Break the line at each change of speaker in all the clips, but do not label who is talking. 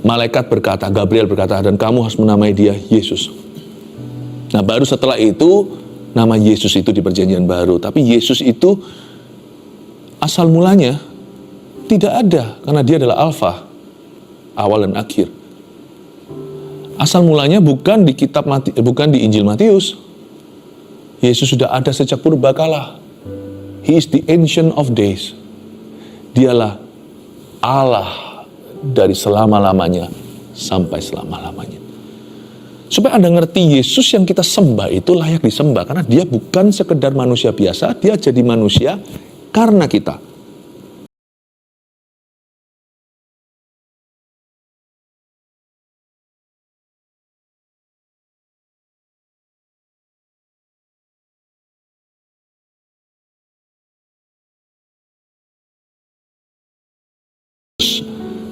malaikat berkata, Gabriel berkata, dan kamu harus menamai dia Yesus. Nah, baru setelah itu nama Yesus itu di perjanjian baru. Tapi Yesus itu asal mulanya tidak ada, karena dia adalah Alfa, awal dan akhir. Asal mulanya bukan di Injil Matius. Yesus sudah ada sejak purbakala. He is the ancient of days. Dialah Allah dari selama-lamanya sampai selama-lamanya. Supaya Anda ngerti, Yesus yang kita sembah itu layak disembah, karena dia bukan sekedar manusia biasa, dia jadi manusia karena kita.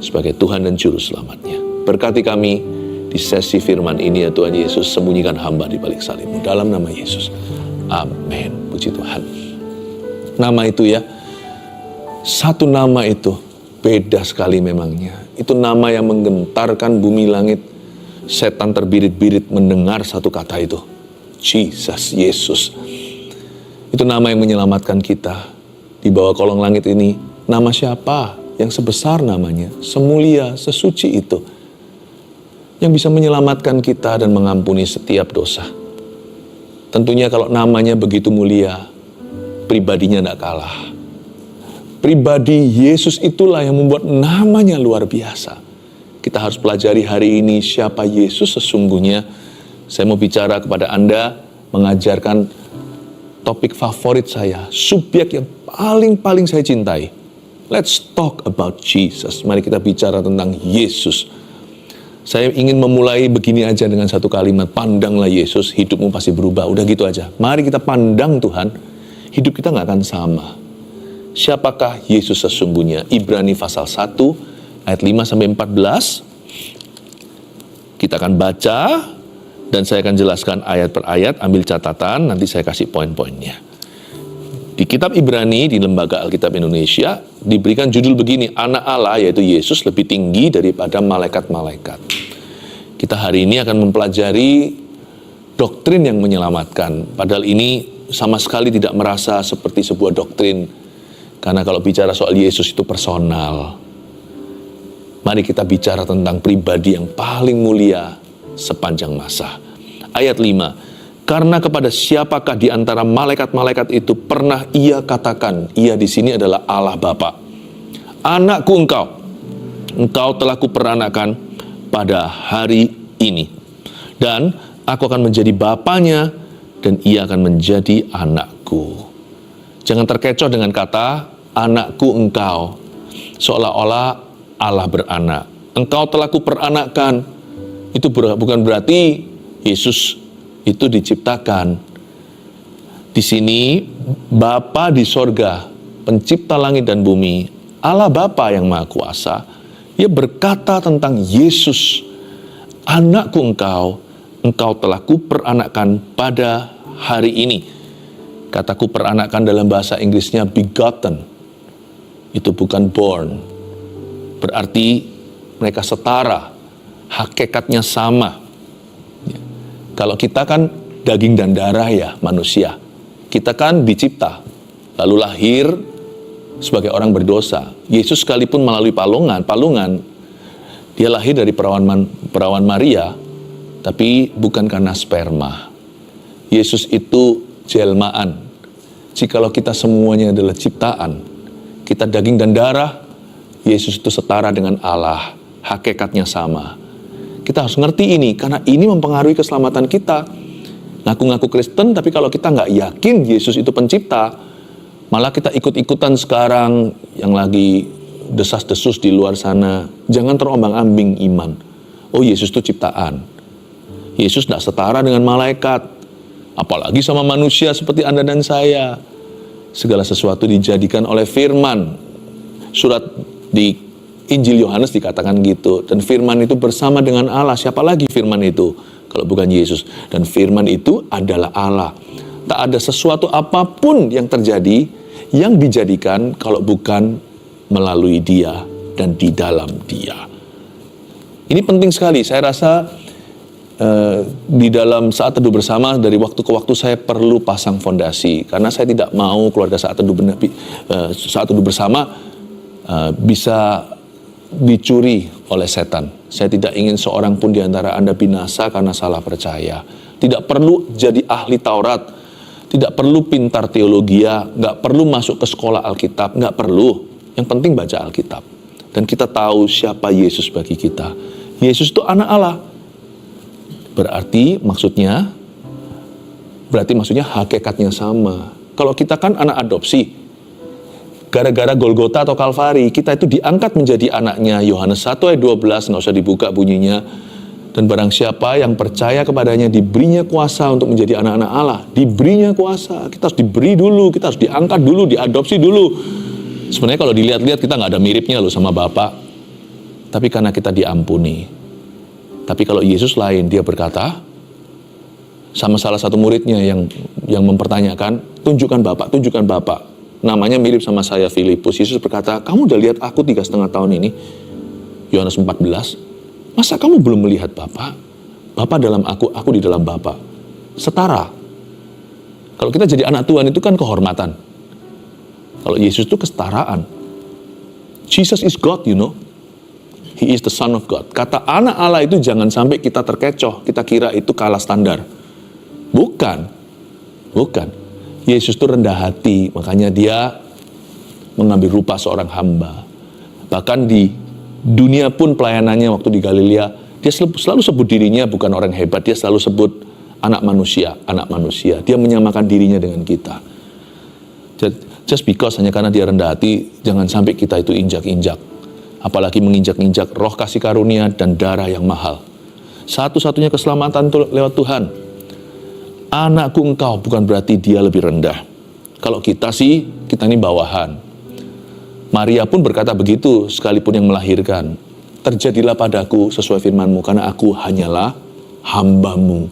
Sebagai Tuhan dan Juru Selamatnya. Berkati kami di sesi firman ini ya Tuhan Yesus, sembunyikan hamba di balik salib-Mu dalam nama Yesus. Amin. Puji Tuhan. Nama itu ya, satu nama itu beda sekali memangnya. Itu nama yang menggentarkan bumi langit. Setan terbirit-birit mendengar satu kata itu. Jesus, Yesus. Itu nama yang menyelamatkan kita. Di bawah kolong langit ini, nama siapa yang sebesar namanya, semulia, sesuci itu, yang bisa menyelamatkan kita dan mengampuni setiap dosa. Tentunya kalau namanya begitu mulia, pribadinya tidak kalah. Pribadi Yesus itulah yang membuat namanya luar biasa. Kita harus pelajari hari ini siapa Yesus sesungguhnya. Saya mau bicara kepada Anda, mengajarkan topik favorit saya, subjek yang paling saya cintai. Let's talk about Jesus. Mari kita bicara tentang Yesus. Saya ingin memulai begini aja dengan satu kalimat, pandanglah Yesus, hidupmu pasti berubah. Udah gitu aja. Mari kita pandang Tuhan, hidup kita nggak akan sama. Siapakah Yesus sesungguhnya? Ibrani pasal 1 ayat 5-14. Kita akan baca dan saya akan jelaskan ayat per ayat, ambil catatan, nanti saya kasih poin-poinnya. Di kitab Ibrani, di Lembaga Alkitab Indonesia, diberikan judul begini, Anak Allah, yaitu Yesus, lebih tinggi daripada malaikat-malaikat. Kita hari ini akan mempelajari doktrin yang menyelamatkan. Padahal ini sama sekali tidak merasa seperti sebuah doktrin. Karena kalau bicara soal Yesus itu personal. Mari kita bicara tentang pribadi yang paling mulia sepanjang masa. Ayat 5. Karena kepada siapakah di antara malaikat-malaikat itu pernah ia katakan, ia di sini adalah Allah Bapa. Anakku engkau telah kuperanakan pada hari ini. Dan aku akan menjadi bapanya dan ia akan menjadi anakku. Jangan terkecoh dengan kata anakku engkau. Seolah-olah Allah beranak. Engkau telah kuperanakkan. Itu bukan berarti Yesus itu diciptakan. Di sini Bapa di sorga, pencipta langit dan bumi, Allah Bapa yang Maha Kuasa, Ia berkata tentang Yesus, anakku engkau telah kuperanakkan pada hari ini. Kata kuperanakkan dalam bahasa Inggrisnya begotten. Itu bukan born. Berarti mereka setara, hakikatnya sama. Kalau kita kan daging dan darah ya manusia. Kita kan dicipta, lalu lahir sebagai orang berdosa. Yesus sekalipun melalui palungan, dia lahir dari perawan Maria, tapi bukan karena sperma. Yesus itu jelmaan. Jikalau kita semuanya adalah ciptaan, kita daging dan darah, Yesus itu setara dengan Allah, hakikatnya sama. Kita harus ngerti ini, karena ini mempengaruhi keselamatan kita. Ngaku-ngaku Kristen, tapi kalau kita nggak yakin Yesus itu pencipta, malah kita ikut-ikutan sekarang yang lagi desas-desus di luar sana. Jangan terombang-ambing iman. Oh, Yesus itu ciptaan. Yesus nggak setara dengan malaikat. Apalagi sama manusia seperti Anda dan saya. Segala sesuatu dijadikan oleh firman. Surat di Injil Yohanes dikatakan gitu. Dan firman itu bersama dengan Allah. Siapa lagi firman itu? Kalau bukan Yesus. Dan firman itu adalah Allah. Tak ada sesuatu apapun yang terjadi yang dijadikan kalau bukan melalui Dia dan di dalam Dia. Ini penting sekali. Saya rasa di dalam saat teduh bersama, dari waktu ke waktu saya perlu pasang fondasi, karena saya tidak mau keluarga saat teduh bersama bisa dicuri oleh setan. Saya tidak ingin seorang pun di antara Anda binasa karena salah percaya. Tidak perlu jadi ahli Taurat, tidak perlu pintar teologi, nggak perlu masuk ke sekolah Alkitab, nggak perlu. Yang penting baca Alkitab. Dan kita tahu siapa Yesus bagi kita. Yesus itu anak Allah. Berarti maksudnya hakikatnya sama. Kalau kita kan anak adopsi, gara-gara Golgota atau Kalvari, kita itu diangkat menjadi anaknya. Yohanes 1 ayat 12, nggak usah dibuka bunyinya. Dan barang siapa yang percaya kepadanya, diberinya kuasa untuk menjadi anak-anak Allah. Diberinya kuasa, kita harus diberi dulu, kita harus diangkat dulu, diadopsi dulu. Sebenarnya kalau dilihat-lihat kita nggak ada miripnya loh sama Bapa. Tapi karena kita diampuni. Tapi kalau Yesus lain, dia berkata, sama salah satu muridnya yang mempertanyakan, tunjukkan Bapak. Namanya mirip sama saya, Filipus. Yesus berkata, kamu udah lihat aku 3,5 tahun ini? Yohanes 14. Masa kamu belum melihat Bapa? Bapa dalam aku di dalam Bapa. Setara. Kalau kita jadi anak Tuhan itu kan kehormatan. Kalau Yesus itu kesetaraan. Jesus is God, you know. He is the Son of God. Kata anak Allah itu jangan sampai kita terkecoh. Kita kira itu kalah standar. Bukan. Yesus itu rendah hati. Makanya dia mengambil rupa seorang hamba. Bahkan di dunia pun pelayanannya waktu di Galilea, dia selalu sebut dirinya bukan orang hebat. Dia selalu sebut anak manusia. Dia menyamakan dirinya dengan kita. Just because hanya karena dia rendah hati, jangan sampai kita itu injak-injak. Apalagi menginjak-injak roh kasih karunia dan darah yang mahal. Satu-satunya keselamatan itu lewat Tuhan. Anakku engkau, bukan berarti dia lebih rendah. Kalau kita sih, kita ini bawahan. Maria pun berkata begitu, sekalipun yang melahirkan. Terjadilah padaku sesuai firman-Mu, karena aku hanyalah hamba-Mu.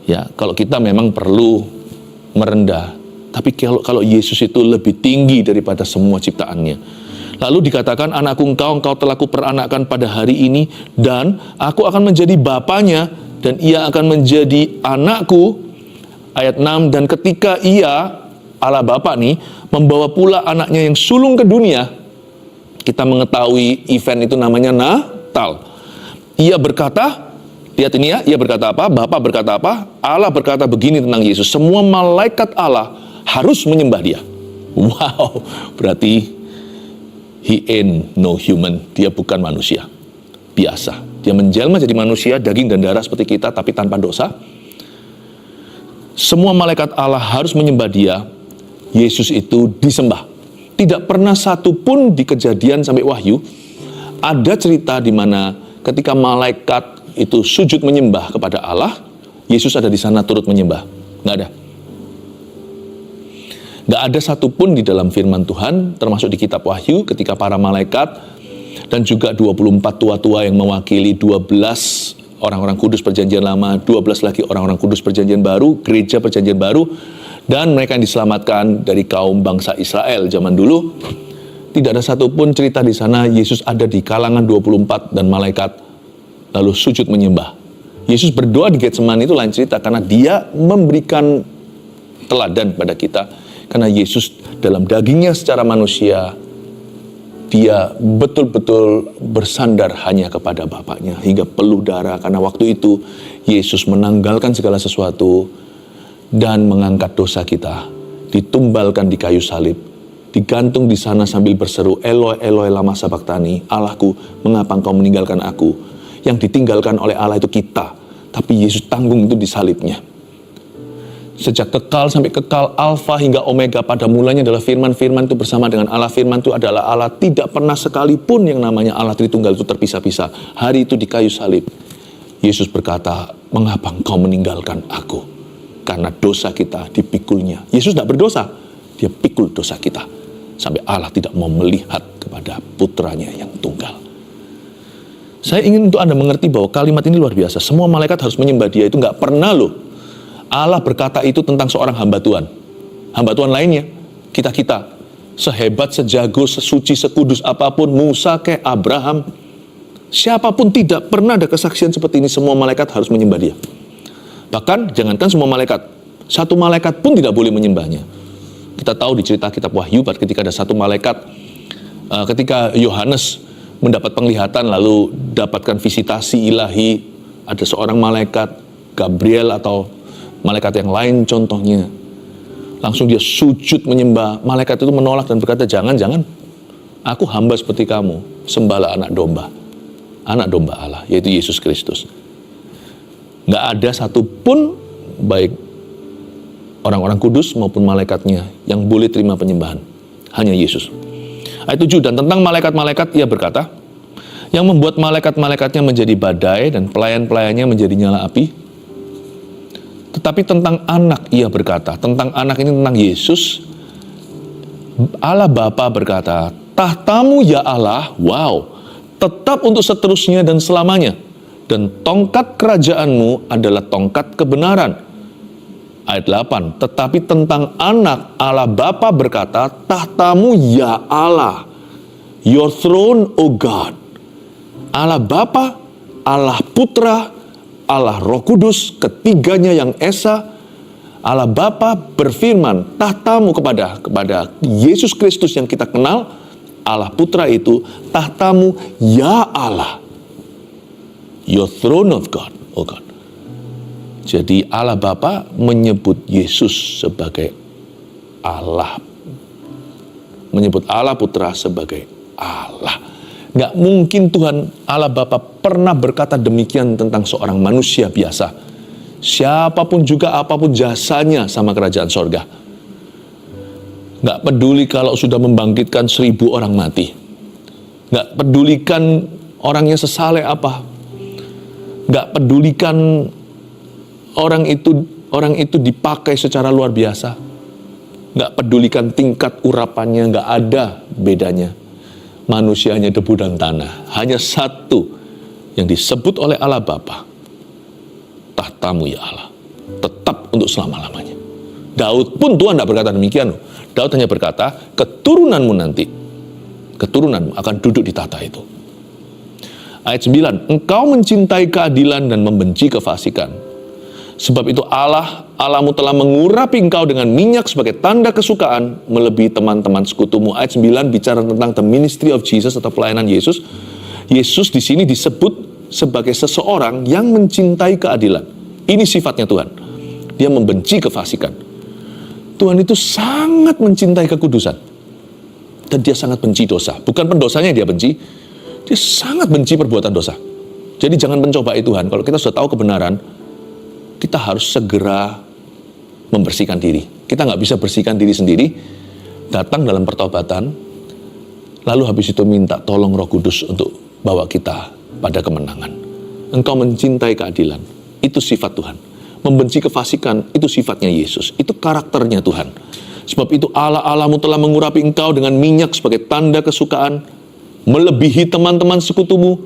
Ya, kalau kita memang perlu merendah. Tapi kalau Yesus itu lebih tinggi daripada semua ciptaannya. Lalu dikatakan, anakku engkau telah kuperanakkan pada hari ini, dan aku akan menjadi bapanya, dan ia akan menjadi anakku. Ayat 6, dan ketika ia, Allah Bapa nih, membawa pula anaknya yang sulung ke dunia, kita mengetahui event itu namanya Natal. Ia berkata, lihat ini ya, ia berkata apa? Bapa berkata apa? Allah berkata begini tentang Yesus, semua malaikat Allah harus menyembah dia. Wow, berarti He ain't no human. Dia bukan manusia biasa. Dia menjelma jadi manusia, daging dan darah seperti kita, tapi tanpa dosa. Semua malaikat Allah harus menyembah dia. Yesus itu disembah. Tidak pernah satu pun di Kejadian sampai Wahyu ada cerita di mana ketika malaikat itu sujud menyembah kepada Allah, Yesus ada di sana turut menyembah. Nggak ada. Nggak ada satupun di dalam firman Tuhan, termasuk di kitab Wahyu, ketika para malaikat dan juga 24 tua-tua yang mewakili 12 orang-orang kudus perjanjian lama, 12 lagi orang-orang kudus perjanjian baru, gereja perjanjian baru, dan mereka yang diselamatkan dari kaum bangsa Israel zaman dulu. Tidak ada satupun cerita di sana Yesus ada di kalangan 24 dan malaikat lalu sujud menyembah. Yesus berdoa di Getsemani itu lain cerita, karena dia memberikan teladan pada kita. Karena Yesus dalam dagingnya secara manusia, dia betul-betul bersandar hanya kepada Bapaknya hingga peluh darah. Karena waktu itu Yesus menanggalkan segala sesuatu dan mengangkat dosa kita, ditumbalkan di kayu salib, digantung di sana sambil berseru, Eloi, Eloi, lama sabachthani, Allahku, mengapa engkau meninggalkan aku? Yang ditinggalkan oleh Allah itu kita, tapi Yesus tanggung itu di salibnya. Sejak kekal sampai kekal, Alfa hingga Omega, pada mulanya adalah firman-firman itu bersama dengan Allah. Firman itu adalah Allah. Tidak pernah sekalipun yang namanya Allah Tritunggal itu terpisah-pisah. Hari itu di kayu salib, Yesus berkata, mengapa engkau meninggalkan aku? Karena dosa kita dipikulnya. Yesus tidak berdosa, dia pikul dosa kita. Sampai Allah tidak mau melihat kepada putranya yang tunggal. Saya ingin untuk Anda mengerti bahwa kalimat ini luar biasa. Semua malaikat harus menyembah dia, itu nggak pernah loh Allah berkata itu tentang seorang hamba Tuhan. Hamba Tuhan lainnya, kita-kita, sehebat, sejago, sesuci, sekudus apapun, Musa kayak Abraham, Siapapun tidak pernah ada kesaksian seperti ini, semua malaikat harus menyembah dia. Bahkan jangankan semua malaikat, satu malaikat pun tidak boleh menyembahnya. Kita tahu di cerita kitab Wahyu, ketika ada satu malaikat, ketika Yohanes mendapat penglihatan lalu dapatkan visitasi ilahi, ada seorang malaikat, Gabriel atau malaikat yang lain contohnya, langsung dia sujud menyembah. Malaikat itu menolak dan berkata, jangan, aku hamba seperti kamu, sembahlah anak domba Allah, yaitu Yesus Kristus. Nggak ada satupun, baik orang-orang kudus maupun malaikatnya, yang boleh terima penyembahan. Hanya Yesus. Ayat 7, dan tentang malaikat-malaikat ia berkata, yang membuat malaikat-malaikatnya menjadi badai dan pelayan-pelayannya menjadi nyala api. Tetapi tentang anak ia berkata, tentang anak ini tentang Yesus, Allah Bapa berkata, tahtamu ya Allah, tetap untuk seterusnya dan selamanya. Dan tongkat kerajaanmu adalah tongkat kebenaran. Ayat 8, tetapi tentang anak, Allah Bapa berkata, tahtamu ya Allah, your throne, O God. Allah Bapa, Allah Putra, Allah Roh Kudus, ketiganya yang esa. Allah Bapa berfirman, tahtamu kepada Yesus Kristus yang kita kenal, Allah Putra itu, tahtamu ya Allah, your throne of God, O God. Jadi Allah Bapa menyebut Yesus sebagai Allah, menyebut Allah Putra sebagai Allah. Nggak mungkin Tuhan Allah Bapa pernah berkata demikian tentang seorang manusia biasa. Siapapun juga, apapun jasanya sama kerajaan sorga. Nggak peduli kalau sudah membangkitkan 1000 orang mati. Nggak pedulikan orangnya sesaleh apa. Nggak pedulikan orang itu dipakai secara luar biasa. Nggak pedulikan tingkat urapannya, nggak ada bedanya. Manusianya debu dan tanah. Hanya satu yang disebut oleh Allah Bapa. Tahtamu ya Allah. Tetap untuk selama-lamanya. Daud pun Tuhan tidak berkata demikian. Daud hanya berkata, keturunanmu nanti, keturunanmu akan duduk di tahta itu. Ayat 9, engkau mencintai keadilan dan membenci kefasikan. Sebab itu Allahmu telah mengurapi engkau dengan minyak sebagai tanda kesukaan melebihi teman-teman sekutumu. Ayat 9 bicara tentang the ministry of Jesus atau pelayanan Yesus. Yesus di sini disebut sebagai seseorang yang mencintai keadilan. Ini sifatnya Tuhan. Dia membenci kefasikan. Tuhan itu sangat mencintai kekudusan. Dan dia sangat benci dosa. Bukan pendosanya dia benci. Dia sangat benci perbuatan dosa. Jadi jangan mencobai Tuhan. Kalau kita sudah tahu kebenaran, kita harus segera membersihkan diri. Kita nggak bisa bersihkan diri sendiri. Datang dalam pertobatan, lalu habis itu minta tolong Roh Kudus untuk bawa kita pada kemenangan. Engkau mencintai keadilan, itu sifat Tuhan. Membenci kefasikan, itu sifatnya Yesus. Itu karakternya Tuhan. Sebab itu Allahmu telah mengurapi engkau dengan minyak sebagai tanda kesukaan, melebihi teman-teman sekutumu.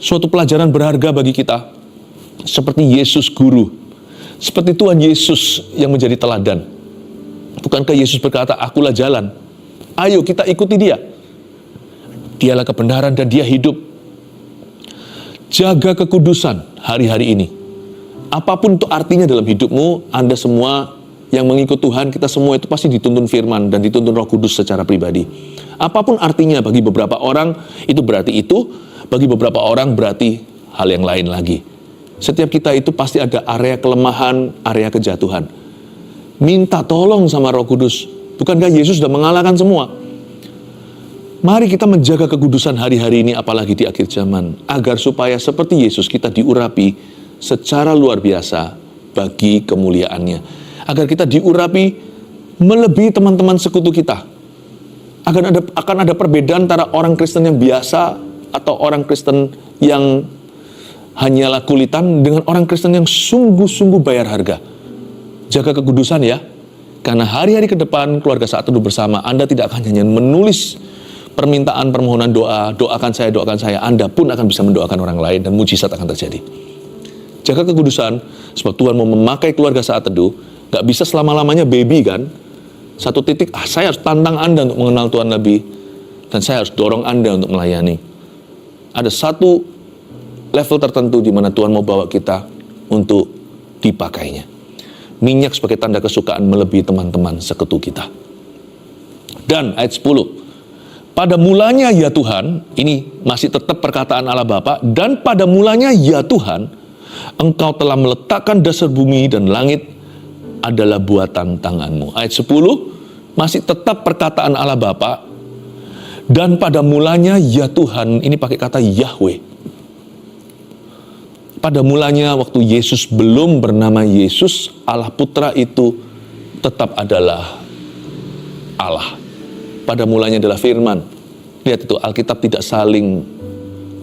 Suatu pelajaran berharga bagi kita. Seperti Yesus guru, seperti Tuhan Yesus yang menjadi teladan. Bukankah Yesus berkata, akulah jalan, ayo kita ikuti dia. Dialah kebenaran dan dia hidup. Jaga kekudusan hari-hari ini. Apapun itu artinya dalam hidupmu, Anda semua yang mengikut Tuhan, kita semua itu pasti dituntun firman dan dituntun Roh Kudus secara pribadi. Apapun artinya bagi beberapa orang, itu berarti itu, bagi beberapa orang berarti hal yang lain lagi. Setiap kita itu pasti ada area kelemahan, area kejatuhan. Minta tolong sama Roh Kudus. Bukankah Yesus sudah mengalahkan semua? Mari kita menjaga kekudusan hari-hari ini, apalagi di akhir zaman. Agar supaya seperti Yesus kita diurapi secara luar biasa bagi kemuliaannya. Agar kita diurapi melebihi teman-teman sekutu kita. Akan ada perbedaan antara orang Kristen yang biasa atau orang Kristen yang hanyalah kulitan dengan orang Kristen yang sungguh-sungguh bayar harga. Jaga kekudusan ya. Karena hari-hari ke depan keluarga Saat Teduh bersama, Anda tidak akan hanya menulis permintaan permohonan doa, doakan saya, Anda pun akan bisa mendoakan orang lain dan mujizat akan terjadi. Jaga kekudusan, sebab Tuhan mau memakai keluarga Saat Teduh. Gak bisa selama-lamanya baby kan. Satu titik, saya harus tantang Anda untuk mengenal Tuhan lebih. Dan saya harus dorong Anda untuk melayani. Ada satu level tertentu di mana Tuhan mau bawa kita untuk dipakainya. Minyak sebagai tanda kesukaan melebihi teman-teman sekutu kita. Dan ayat 10. Pada mulanya ya Tuhan, ini masih tetap perkataan Allah Bapa, dan pada mulanya ya Tuhan, Engkau telah meletakkan dasar bumi dan langit adalah buatan tanganmu. Ayat 10, masih tetap perkataan Allah Bapa, dan pada mulanya ya Tuhan, ini pakai kata Yahweh. Pada mulanya waktu Yesus belum bernama Yesus, Allah Putra itu tetap adalah Allah. Pada mulanya adalah firman. Lihat itu, Alkitab tidak saling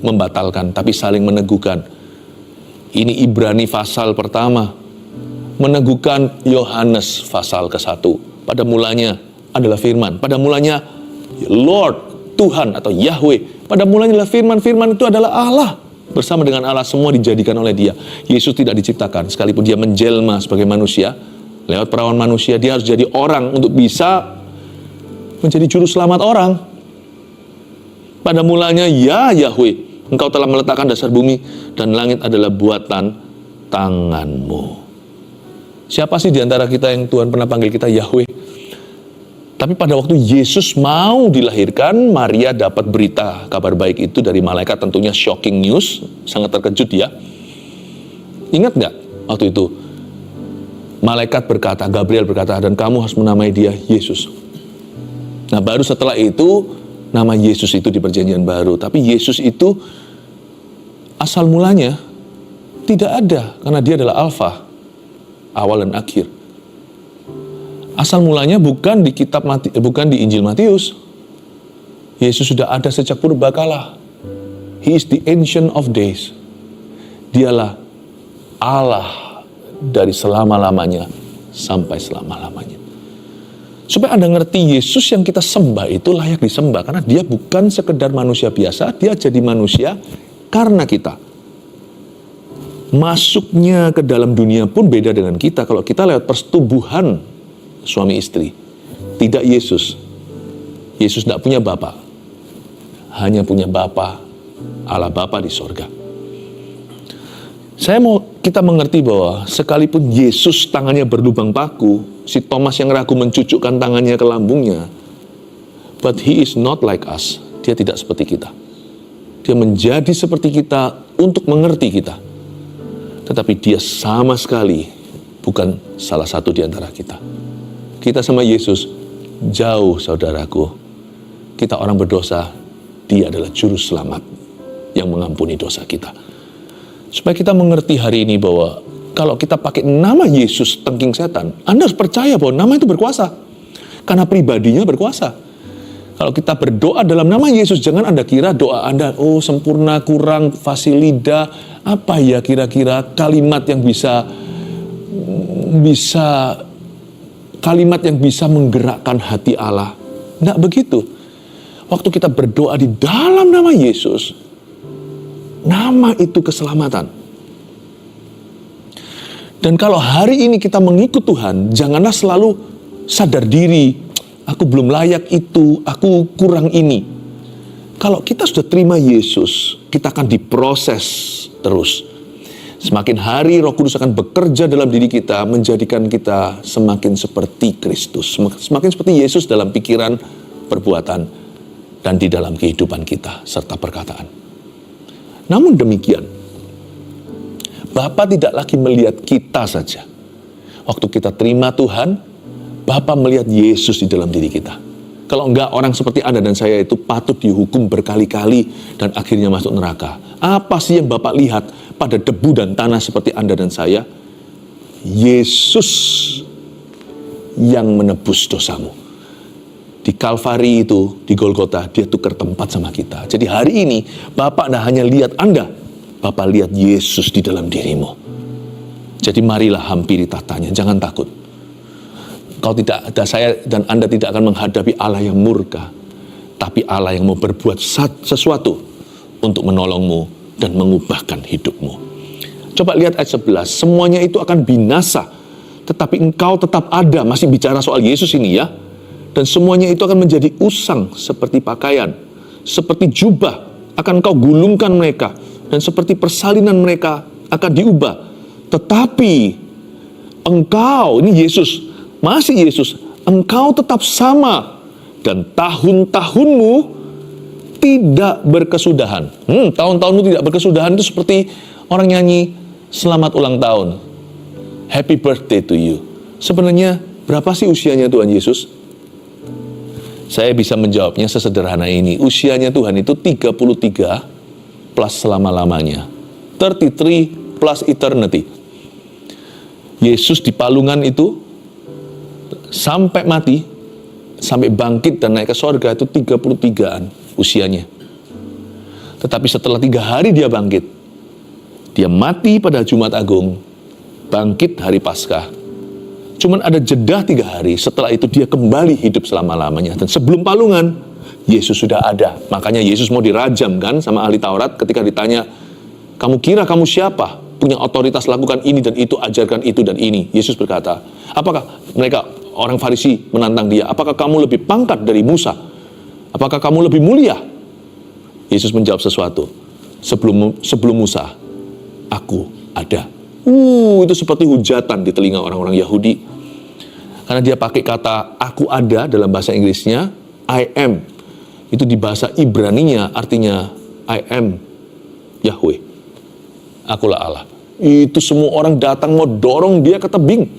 membatalkan, tapi saling meneguhkan. Ini Ibrani pasal pertama, meneguhkan Yohanes pasal ke-1. Pada mulanya adalah firman. Pada mulanya Lord, Tuhan atau Yahweh. Pada mulanya adalah firman. Firman itu adalah Allah. Bersama dengan Allah semua dijadikan oleh Dia. Yesus tidak diciptakan, sekalipun Dia menjelma sebagai manusia. Lewat perawan manusia, Dia harus jadi orang untuk bisa menjadi juru selamat orang. Pada mulanya ya Yahweh, Engkau telah meletakkan dasar bumi dan langit adalah buatan tanganmu. Siapa sih di antara kita yang Tuhan pernah panggil kita Yahweh? Tapi pada waktu Yesus mau dilahirkan, Maria dapat berita kabar baik itu dari malaikat, tentunya shocking news, sangat terkejut ya. Ingat nggak waktu itu? Malaikat berkata, Gabriel berkata, dan kamu harus menamai dia Yesus. Nah baru setelah itu, nama Yesus itu di perjanjian baru. Tapi Yesus itu asal mulanya tidak ada, karena dia adalah Alfa, awal dan akhir. Asal mulanya bukan di bukan di Injil Matius. Yesus sudah ada sejak purbakala. He is the ancient of days. Dialah Allah dari selama-lamanya sampai selama-lamanya. Supaya Anda ngerti, Yesus yang kita sembah itu layak disembah, karena Dia bukan sekedar manusia biasa, Dia jadi manusia karena kita. Masuknya ke dalam dunia pun beda dengan kita. Kalau kita lewat persetubuhan suami istri, tidak Yesus. Yesus tidak punya Bapa, hanya punya Bapa, Allah Bapa di sorga. Saya mau kita mengerti bahwa sekalipun Yesus tangannya berlubang paku, si Thomas yang ragu mencucukkan tangannya ke lambungnya, but He is not like us. Dia tidak seperti kita. Dia menjadi seperti kita untuk mengerti kita. Tetapi Dia sama sekali bukan salah satu di antara kita. Kita sama Yesus jauh, saudaraku. Kita orang berdosa, Dia adalah juru selamat yang mengampuni dosa kita. Supaya kita mengerti hari ini bahwa kalau kita pakai nama Yesus tengking setan, Anda harus percaya bahwa nama itu berkuasa. Karena pribadinya berkuasa. Kalau kita berdoa dalam nama Yesus, jangan Anda kira doa Anda, oh sempurna, kurang, fasilida, apa ya kira-kira kalimat yang bisa kalimat yang bisa menggerakkan hati Allah. Tidak begitu. Waktu kita berdoa di dalam nama Yesus, nama itu keselamatan. Dan kalau hari ini kita mengikut Tuhan, janganlah selalu sadar diri, aku belum layak itu, aku kurang ini. Kalau kita sudah terima Yesus, kita akan diproses terus. Semakin hari Roh Kudus akan bekerja dalam diri kita, menjadikan kita semakin seperti Kristus. Semakin seperti Yesus dalam pikiran, perbuatan, dan di dalam kehidupan kita, serta perkataan. Namun demikian, Bapa tidak lagi melihat kita saja. Waktu kita terima Tuhan, Bapa melihat Yesus di dalam diri kita. Kalau enggak, orang seperti Anda dan saya itu patut dihukum berkali-kali dan akhirnya masuk neraka. Apa sih yang Bapak lihat pada debu dan tanah seperti Anda dan saya? Yesus yang menebus dosamu. Di Kalvari itu, di Golgota, Dia tukar tempat sama kita. Jadi hari ini, Bapak tidak hanya lihat Anda, Bapak lihat Yesus di dalam dirimu. Jadi marilah hampiri tahtanya, jangan takut. Kau tidak ada, saya dan Anda tidak akan menghadapi Allah yang murka, tapi Allah yang mau berbuat sesuatu untuk menolongmu dan mengubahkan hidupmu. Coba lihat ayat 11, semuanya itu akan binasa, tetapi engkau tetap ada. Masih bicara soal Yesus ini ya. Dan semuanya itu akan menjadi usang seperti pakaian, seperti jubah akan Engkau gulungkan mereka, dan seperti persalinan mereka akan diubah. Tetapi Engkau, ini Yesus, masih Yesus, Engkau tetap sama, dan tahun-tahunmu tidak berkesudahan. Tahun-tahunmu tidak berkesudahan itu seperti orang nyanyi selamat ulang tahun, happy birthday to you. Sebenarnya berapa sih usianya Tuhan Yesus? Saya bisa menjawabnya sesederhana ini. Usianya Tuhan itu 33 plus selama-lamanya. 33 plus eternity. Yesus di palungan itu sampai mati, sampai bangkit dan naik ke sorga itu 33-an usianya. Tetapi setelah 3 hari dia bangkit. Dia mati pada Jumat Agung, bangkit hari Paskah. Cuman ada jeda 3 hari, setelah itu dia kembali hidup selama-lamanya. Dan sebelum palungan, Yesus sudah ada. Makanya Yesus mau dirajam kan sama ahli Taurat ketika ditanya, kamu kira kamu siapa? Punya otoritas lakukan ini dan itu, ajarkan itu dan ini. Yesus berkata, apakah mereka, orang Farisi menantang dia, apakah kamu lebih pangkat dari Musa? Apakah kamu lebih mulia? Yesus menjawab sesuatu, sebelum Musa, aku ada. Itu seperti hujatan di telinga orang-orang Yahudi. Karena dia pakai kata aku ada dalam bahasa Inggrisnya, I am. Itu di bahasa Ibraninya artinya I am Yahweh. Akulah Allah. Itu semua orang datang mau dorong dia ke tebing.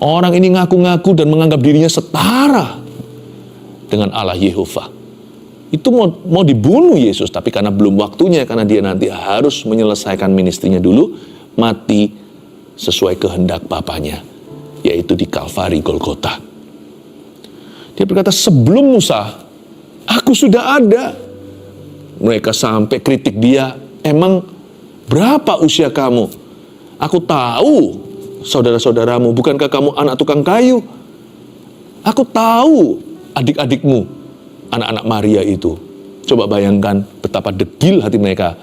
Orang ini ngaku-ngaku dan menganggap dirinya setara dengan Allah Yehova. Itu mau dibunuh Yesus, tapi karena belum waktunya, karena dia nanti harus menyelesaikan ministrinya dulu, mati sesuai kehendak Bapanya, yaitu di Kalvari Golgota. Dia berkata, sebelum Musa, aku sudah ada. Mereka sampai kritik dia, emang berapa usia kamu? Aku tahu saudara-saudaramu, bukankah kamu anak tukang kayu? Aku tahu adik-adikmu, anak-anak Maria itu. Coba bayangkan betapa degil hati mereka.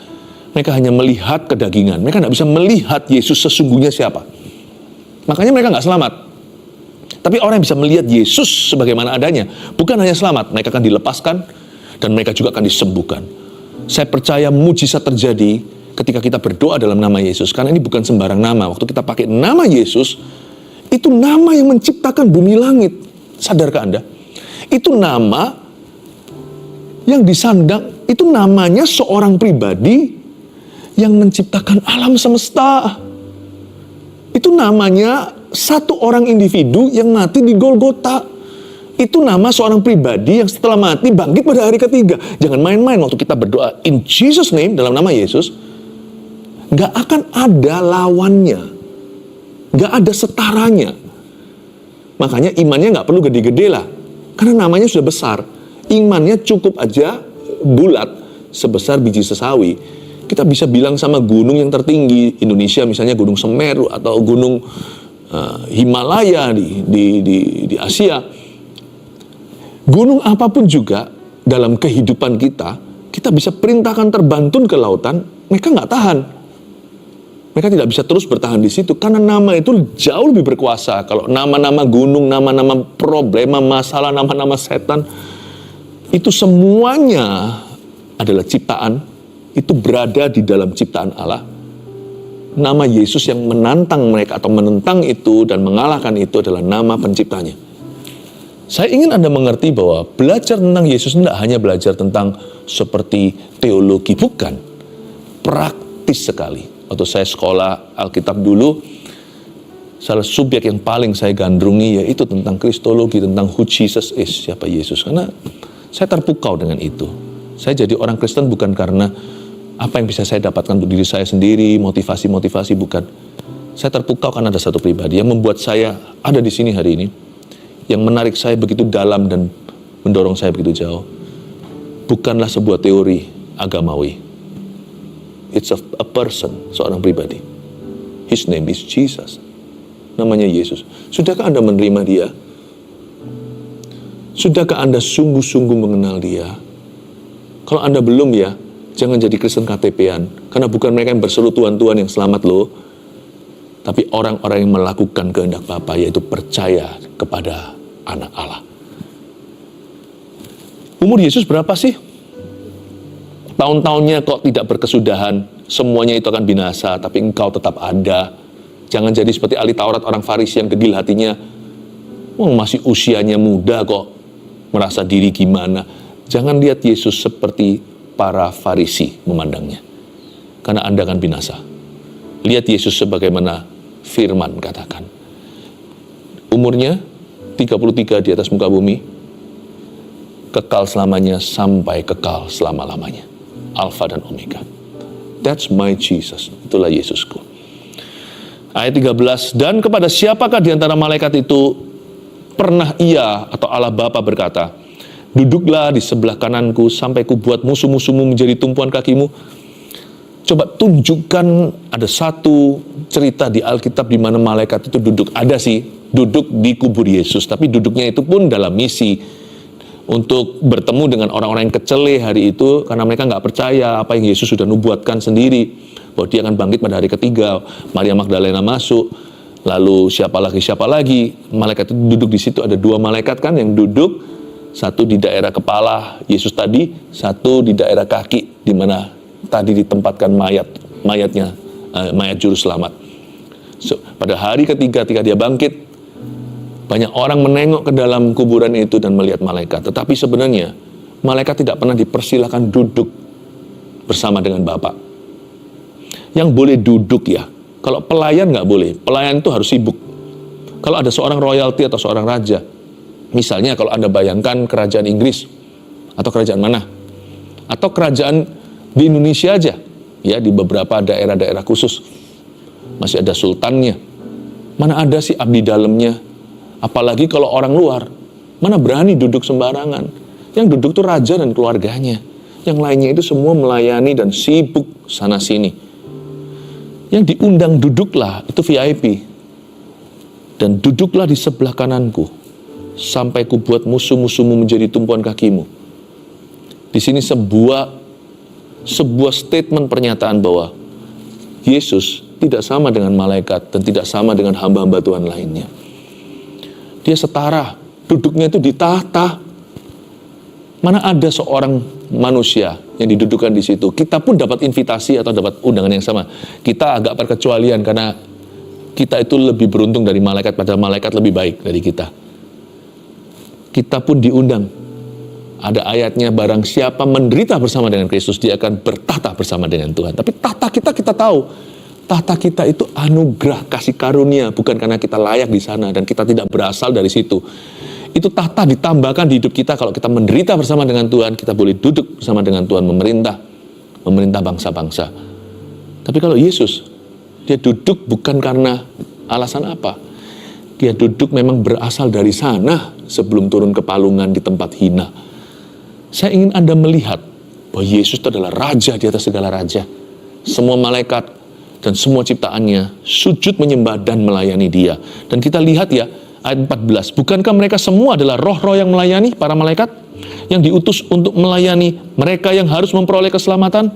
Mereka hanya melihat kedagingan. Mereka tidak bisa melihat Yesus sesungguhnya siapa. Makanya mereka nggak selamat. Tapi orang yang bisa melihat Yesus sebagaimana adanya, bukan hanya selamat, mereka akan dilepaskan dan mereka juga akan disembuhkan. Saya percaya mujizat terjadi ketika kita berdoa dalam nama Yesus. Karena ini bukan sembarang nama. Waktu kita pakai nama Yesus, itu nama yang menciptakan bumi langit. Sadarkah Anda? Itu nama yang disandang, itu namanya seorang pribadi yang menciptakan alam semesta. Itu namanya satu orang individu yang mati di Golgota. Itu nama seorang pribadi yang setelah mati bangkit pada hari ketiga. Jangan main-main waktu kita berdoa in Jesus name, dalam nama Yesus. Gak akan ada lawannya. Gak ada setaranya. Makanya imannya gak perlu gede-gede lah. Karena namanya sudah besar. Imannya cukup aja bulat sebesar biji sesawi. Kita bisa bilang sama gunung yang tertinggi Indonesia, misalnya Gunung Semeru atau Gunung Himalaya di Asia. Gunung apapun juga dalam kehidupan kita, kita bisa perintahkan terbantun ke lautan, mereka nggak tahan. Mereka tidak bisa terus bertahan di situ karena nama itu jauh lebih berkuasa. Kalau nama-nama gunung, nama-nama problema, masalah, nama-nama setan, itu semuanya adalah ciptaan. Itu berada di dalam ciptaan Allah. Nama Yesus yang menantang mereka atau menentang itu dan mengalahkan itu adalah nama penciptanya. Saya ingin Anda mengerti bahwa belajar tentang Yesus tidak hanya belajar tentang seperti teologi, bukan. Praktis sekali. Waktu saya sekolah Alkitab dulu, salah subjek yang paling saya gandrungi yaitu tentang kristologi, tentang who Jesus is, siapa Yesus. Karena saya terpukau dengan itu. Saya jadi orang Kristen bukan karena apa yang bisa saya dapatkan untuk diri saya sendiri, motivasi-motivasi, bukan. Saya terpukau karena ada satu pribadi yang membuat saya ada di sini hari ini, yang menarik saya begitu dalam dan mendorong saya begitu jauh. Bukanlah sebuah teori agamawi. It's a person, seorang pribadi. His name is Jesus. Namanya Yesus. Sudahkah Anda menerima dia? Sudahkah Anda sungguh-sungguh mengenal dia? Kalau Anda belum ya, jangan jadi Kristen KTP-an. Karena bukan mereka yang berseru Tuhan-Tuhan yang selamat loh. Tapi orang-orang yang melakukan kehendak Bapa, yaitu percaya kepada anak Allah. Umur Yesus berapa sih? Tahun-tahunnya kok tidak berkesudahan, semuanya itu akan binasa, tapi engkau tetap ada. Jangan jadi seperti ahli Taurat orang Farisi yang kecil hatinya, masih usianya muda kok, merasa diri gimana. Jangan lihat Yesus seperti para Farisi memandangnya, karena Anda akan binasa. Lihat Yesus sebagaimana firman katakan. Umurnya 33 di atas muka bumi, kekal selamanya sampai kekal selama-lamanya. Alfa dan Omega. That's my Jesus. Itulah Yesusku. Ayat 13, dan kepada siapakah di antara malaikat itu pernah ia atau Allah Bapa berkata, duduklah di sebelah kananku sampai kubuat musuh-musuhmu menjadi tumpuan kakimu. Coba tunjukkan ada satu cerita di Alkitab di mana malaikat itu duduk. Ada sih, duduk di kubur Yesus, tapi duduknya itu pun dalam misi untuk bertemu dengan orang-orang yang kecele hari itu, karena mereka nggak percaya apa yang Yesus sudah nubuatkan sendiri, bahwa dia akan bangkit pada hari ketiga. Maria Magdalena masuk, lalu siapa lagi, malaikat itu duduk di situ. Ada 2 malaikat kan yang duduk, satu di daerah kepala Yesus tadi, satu di daerah kaki, di mana tadi ditempatkan mayat juru selamat. Pada hari ketiga ketika dia bangkit, banyak orang menengok ke dalam kuburan itu dan melihat malaikat. Tetapi sebenarnya malaikat tidak pernah dipersilakan duduk bersama dengan Bapa. Yang boleh duduk ya, kalau pelayan nggak boleh. Pelayan itu harus sibuk. Kalau ada seorang royalty atau seorang raja, misalnya kalau Anda bayangkan kerajaan Inggris atau kerajaan mana, atau kerajaan di Indonesia aja, ya di beberapa daerah-daerah khusus masih ada sultannya. Mana ada sih abdi dalamnya? Apalagi kalau orang luar, mana berani duduk sembarangan. Yang duduk tuh raja dan keluarganya. Yang lainnya itu semua melayani dan sibuk sana sini. Yang diundang duduklah, itu VIP. Dan duduklah di sebelah kananku, sampai kubuat musuh-musuhmu menjadi tumpuan kakimu. Di sini sebuah statement pernyataan bahwa Yesus tidak sama dengan malaikat dan tidak sama dengan hamba-hamba Tuhan lainnya. Dia setara, duduknya itu ditata. Mana ada seorang manusia yang didudukkan di situ. Kita pun dapat invitasi atau dapat undangan yang sama. Kita agak perkecualian karena kita itu lebih beruntung dari malaikat, padahal malaikat lebih baik dari kita. Kita pun diundang. Ada ayatnya, barang siapa menderita bersama dengan Kristus, dia akan bertata bersama dengan Tuhan. Tapi tata kita tahu. Tahta kita itu anugerah kasih karunia, bukan karena kita layak di sana dan kita tidak berasal dari situ. Itu tahta ditambahkan di hidup kita. Kalau kita menderita bersama dengan Tuhan, kita boleh duduk bersama dengan Tuhan memerintah bangsa-bangsa. Tapi kalau Yesus, dia duduk bukan karena alasan apa. Dia duduk memang berasal dari sana sebelum turun ke palungan di tempat hina. Saya ingin Anda melihat bahwa Yesus itu adalah raja di atas segala raja. Semua malaikat dan semua ciptaannya sujud menyembah dan melayani dia. Dan kita lihat ya, ayat 14. Bukankah mereka semua adalah roh-roh yang melayani para malaikat? Yang diutus untuk melayani mereka yang harus memperoleh keselamatan?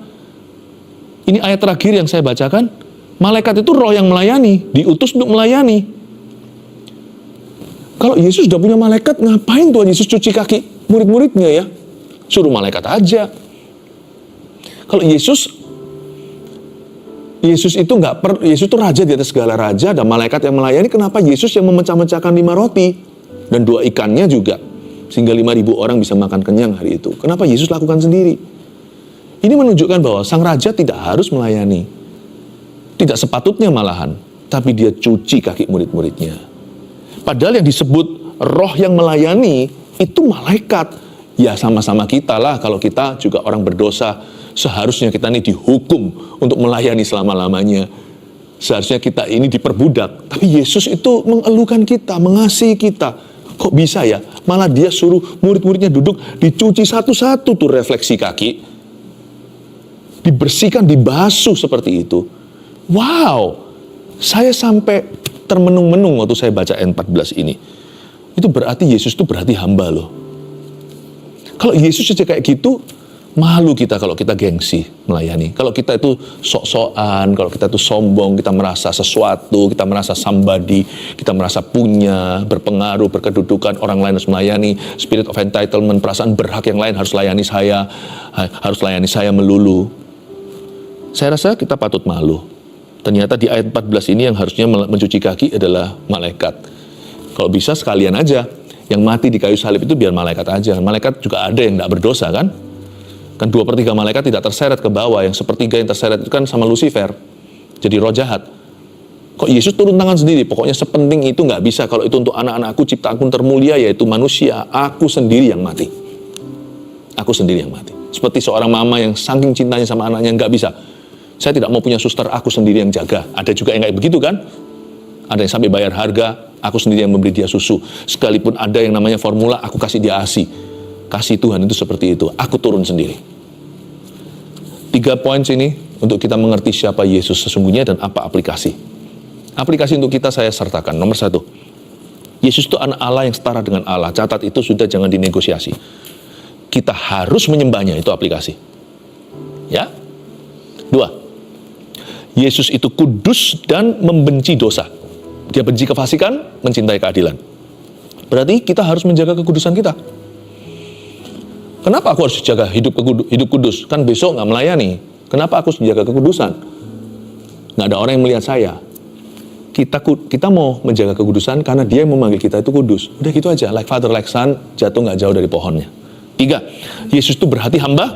Ini ayat terakhir yang saya bacakan. Malaikat itu roh yang melayani, diutus untuk melayani. Kalau Yesus sudah punya malaikat, ngapain Tuhan Yesus cuci kaki murid-muridnya ya? Suruh malaikat aja. Kalau Yesus Yesus itu raja di atas segala raja, dan malaikat yang melayani. Kenapa Yesus yang memecah-mecahkan 5 roti dan 2 ikannya juga, sehingga 5.000 orang bisa makan kenyang hari itu? Kenapa Yesus lakukan sendiri? Ini menunjukkan bahwa sang raja tidak harus melayani, tidak sepatutnya malahan, tapi dia cuci kaki murid-muridnya. Padahal yang disebut roh yang melayani itu malaikat. Ya sama-sama kita lah, kalau kita juga orang berdosa. Seharusnya kita ini dihukum untuk melayani selama-lamanya. Seharusnya kita ini diperbudak. Tapi Yesus itu mengeluhkan kita, mengasihi kita. Kok bisa ya? Malah dia suruh murid-muridnya duduk, dicuci satu-satu tuh refleksi kaki. Dibersihkan, dibasuh seperti itu. Wow! Saya sampai termenung-menung waktu saya baca ayat 14 ini. Itu berarti Yesus itu berarti hamba loh. Kalau Yesus saja kayak gitu, Malu kita kalau kita gengsi melayani. Kalau kita itu sok-sokan, kalau kita itu sombong, kita merasa sesuatu, kita merasa somebody, kita merasa punya, berpengaruh, berkedudukan, orang lain harus melayani, spirit of entitlement, perasaan berhak yang lain harus layani saya melulu. Saya rasa kita patut malu. Ternyata di ayat 14 ini yang harusnya mencuci kaki adalah malaikat. Kalau bisa sekalian aja, yang mati di kayu salib itu biar malaikat aja. Malaikat juga ada yang tidak berdosa kan? Kan 2/3 malaikat tidak terseret ke bawah, yang 1/3 yang terseret itu kan sama Lucifer, jadi roh jahat. Kok Yesus turun tangan sendiri? Pokoknya sepenting itu nggak bisa. Kalau itu untuk anak-anakku, ciptaanku termulia yaitu manusia, aku sendiri yang mati. Aku sendiri yang mati. Seperti seorang mama yang saking cintanya sama anaknya, nggak bisa. Saya tidak mau punya suster, aku sendiri yang jaga. Ada juga yang kayak begitu kan? Ada yang sampai bayar harga, aku sendiri yang memberi dia susu. Sekalipun ada yang namanya formula, aku kasih dia ASI. Kasih Tuhan itu seperti itu, aku turun sendiri. 3 poin sini untuk kita mengerti siapa Yesus sesungguhnya dan apa aplikasi. Aplikasi untuk kita saya sertakan. Nomor 1, Yesus itu anak Allah yang setara dengan Allah. Catat itu, sudah, jangan dinegosiasi. Kita harus menyembahnya, itu aplikasi. Ya. 2, Yesus itu kudus dan membenci dosa. Dia benci kefasikan, mencintai keadilan. Berarti kita harus menjaga kekudusan kita. Kenapa aku harus jaga hidup kudus? Kan besok nggak melayani. Kenapa aku harus menjaga kekudusan? Nggak ada orang yang melihat saya. Kita mau menjaga kekudusan karena dia yang memanggil kita itu kudus. Udah gitu aja, like father like son, jatuh nggak jauh dari pohonnya. 3, Yesus itu berhati hamba.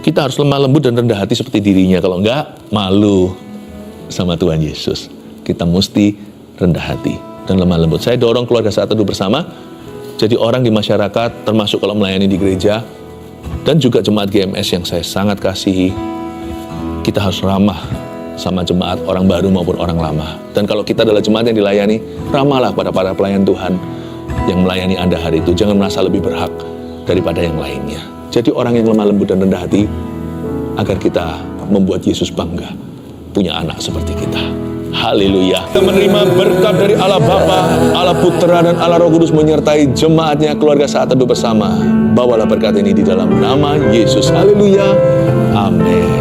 Kita harus lemah lembut dan rendah hati seperti dirinya. Kalau enggak, malu sama Tuhan Yesus. Kita mesti rendah hati dan lemah lembut. Saya dorong keluarga Saat Teduh Bersama jadi orang di masyarakat, termasuk kalau melayani di gereja, dan juga jemaat GMS yang saya sangat kasihi. Kita harus ramah sama jemaat orang baru maupun orang lama. Dan kalau kita adalah jemaat yang dilayani, ramahlah kepada para pelayan Tuhan yang melayani Anda hari itu. Jangan merasa lebih berhak daripada yang lainnya. Jadi orang yang lemah lembut dan rendah hati, agar kita membuat Yesus bangga punya anak seperti kita. Haleluya. Kita menerima berkat dari Allah Bapa, Allah Putra, dan Allah Roh Kudus menyertai jemaatnya, keluarga Saat Teduh Bersama. Bawalah berkat ini di dalam nama Yesus. Haleluya. Amin.